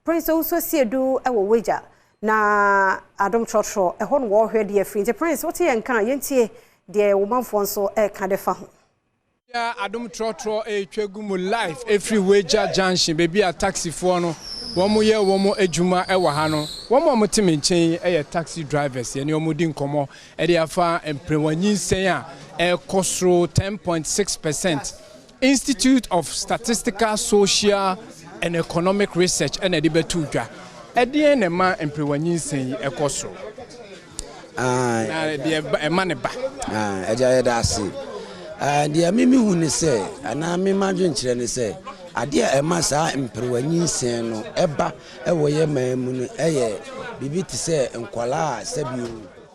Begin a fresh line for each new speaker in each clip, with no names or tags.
Prince also see do ewo wager na Adom Trotro e hon wo hwe de free. Prince what ye nkan yentie de womanfo nso e ka de fa ho.
Yeah, Adom Trotro twegu live every wager junction baby a taxi for no womo ye womo adwuma e wa ha no womo motime nchen e taxi drivers ye ne omo di nkomo e de afa emprewanyin sen a e kosro 10.6%. Institute of Statistical, Social and Economic Research and a betu dwa e de ne ma emprewanyin sen e kosro de e ma ne ba
eja da ase dia mimi hu ne se ana me madwen kire ne se ade a ema saa emprewanyin sen no eba ewo ye mamu no eye bibi ti se nkwala sabi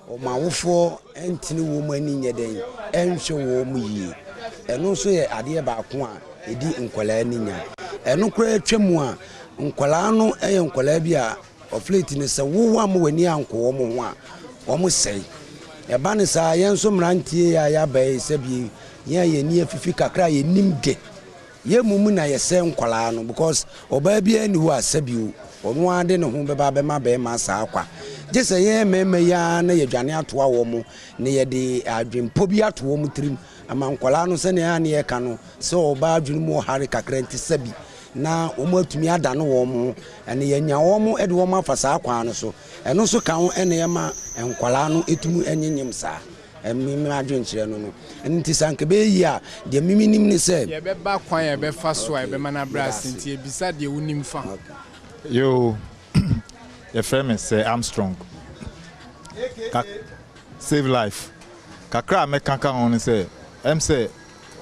o mawofo entini wo mani nyeden enhwe wo mu yi eno so ye ade ba ko a edi nkwala ninya eno kura twemu a nkwala no eye nkwala bi a oflate ne se wo wa mo wani anko wo mo ho a wo mo sei eba ne saa yenso mrantie ya bai sabi ye ni afifi kakra ye nimde ye mumu na ye se nkwala no because oba bia ni hu asabi onu ade ne hu beba be ma be ma saa kwa jese ye meme ya na ye dwane atoa wo mu ne ye de adwempo bi ato wo mu trim ama nkwala no se ne ya ne ye ka no se oba adwene mu hare kakra nti sabi na wo mu atumi ada no wo mu ene ye nya wo mu e de wo ma fa saa kwa no so eno so ka ho ene ye ma nkwala no etumu enyenyem saa mimi adwen kire no no nti sanke be yi a de mimi nim ne se
ye be ba kwan ye be fa so ye be mana bras nti e bisa de wonim fa
yo your friend say Armstrong save life kakra me kanka on say say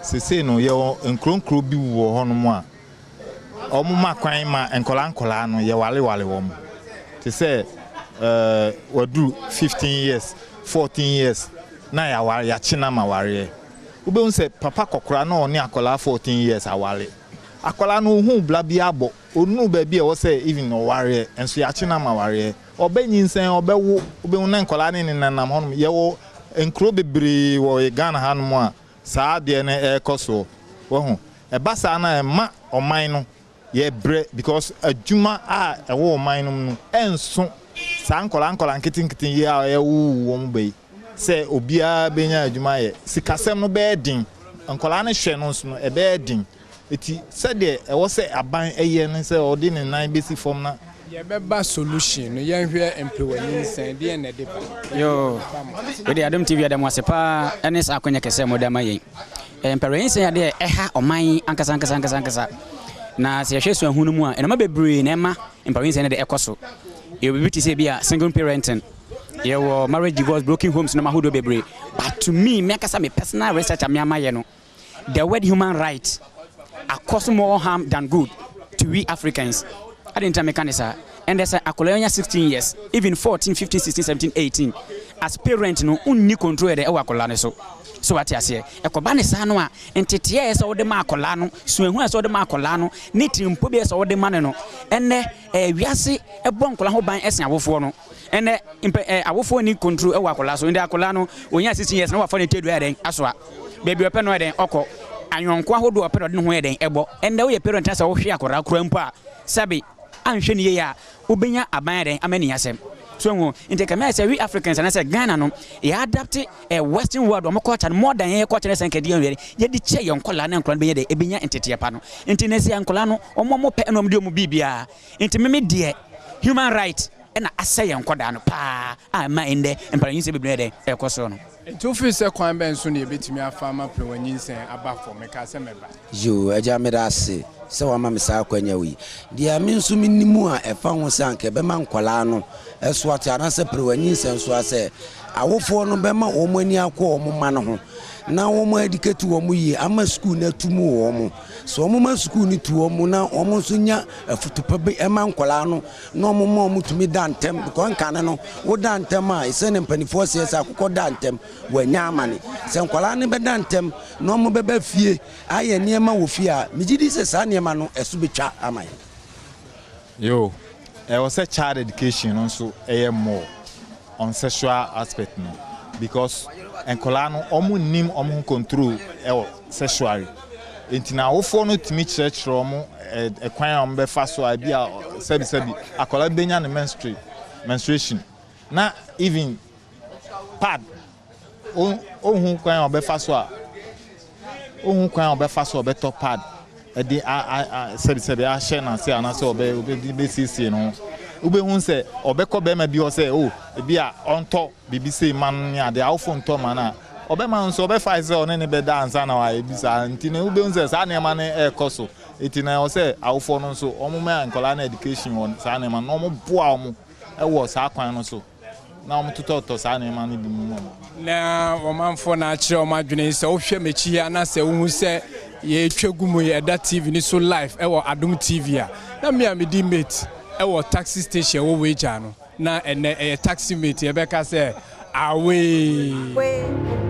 se no ye nkronkro bi wo ho no mo a omo ma kwan ma enkola no ye wale wo mo ti say wadu 15 years 14 years na ya ware ya china ma ware ube unse papa kokora na oni akola 14 years awale akola no hu bla bia bo onu ba bia wo say even no ware enso ya china ma ware obenyinsen obewo ube un nkola ne nanam honum ye wo enkro bebre wo Ghana hanum a saa de ne ekoso wo hu e basa na e ma oman no ye bre because adwuma a e wo oman no enso saa nkola nkitin ye a ye wo mo bai se obia benya adwuma ye sikasem no be din nkola ne hwe no nso no e be din eti se de e wo se aban eye ne se odi ne nan besi form na
ye be ba solution no ye hwe employee sen de na de
yo we de Adom TV Adom asepa ene sa akonya kese modama yen employee sen de e ha oman ankasa na se hwe so ahunu mu a eno ma bebre na ma employee sen de ekoso ye bibi ti se bia single parenting ye wo marriage divorce broken homes na mahodo bebre but to me kasa me personal research am yama ye no the word human right cause more harm than good to we Africans I didn't tell me kanisa and there's a akola 16 years even 14 15 16 17 18 as parent no unni control the akola ne so what ase ekoba ne sa no a entete ye so de ma akola no so ehu so de ma akola no ne trimpo bi so de ma ne no enne wiase ebo nkola ho ban esen awofo no enne awofo ni control akola so ndi akola no onya 16 years no wa for ne tedu eden asoa baby ope no eden okọ anyonko ahodo ope no ho eden ebo enne wo ye parent asa wo hwe akora kura mpo a sabi anhwe ne ye ya obenya aban eden amani asem so ngo inte kama say we Africans and say Ghana no ya adapt a western world o culture more than ye culture sen kedi ye di che ye nkola na nkola be ye de ebenya entete pa no inte ne say nkola no omo pe no de omo bibia inte me de human right na asay nkoda no pa ama inde empare se biblia de ekoso no
to feel say kwan ben so na ebetimi afama prewanyin sen aba for me ka se meba
yo aja me da se se wa ma me sa kwanya wi dia me nso minimu a efa ho sanke be ma nkola no eso ati ana se prewanyin sen so ase awofo no be ma o mani akọ o ma no ho na wo mo educate wo mo yi ama school na tumu wo mo so mo ma school ni tu wo mo na wo mo so nya afutupa be e ma nkola no na wo mo mo tumi dantem ko nkan no wo dantem a ise ne mpanifo se akụkọ dantem wa nya amane se nkola ne be dantem na wo be ba fie aye niema wo fie a migidi se sa niema no eso betwa amai
yo was a child education also more on sexual aspect no because enkola no omu nim omu control sexually entina wo fo no timi church omu a kwan be fa so abi a sebi akola benya ne menstruation na even pad ohun kwan obe fa so a ohun kwan obe fa so obe to pad e di sebi a share na se ana se obe be sisi no ube hun se obekọ be ma bi o se o ebi a onto BBC man ya de awfo nto man a obe man so obe fa se one ne be dance na wa ebi sa ntine ube hun se sa ne man e koso etina o se awfo no so omo ma nkola na education won sa ne man no mo boa omo e wo sa kwan no so na omo tutoto sa ne man bi mu
na o man fo na kire o madwene se o hwe mechi ya na se wo hu se ye twegu ye Adom TV ni so live e wo Adom TV a na me a me di mate ewo taxi station wo weja no na ene taxi mate e be ka say away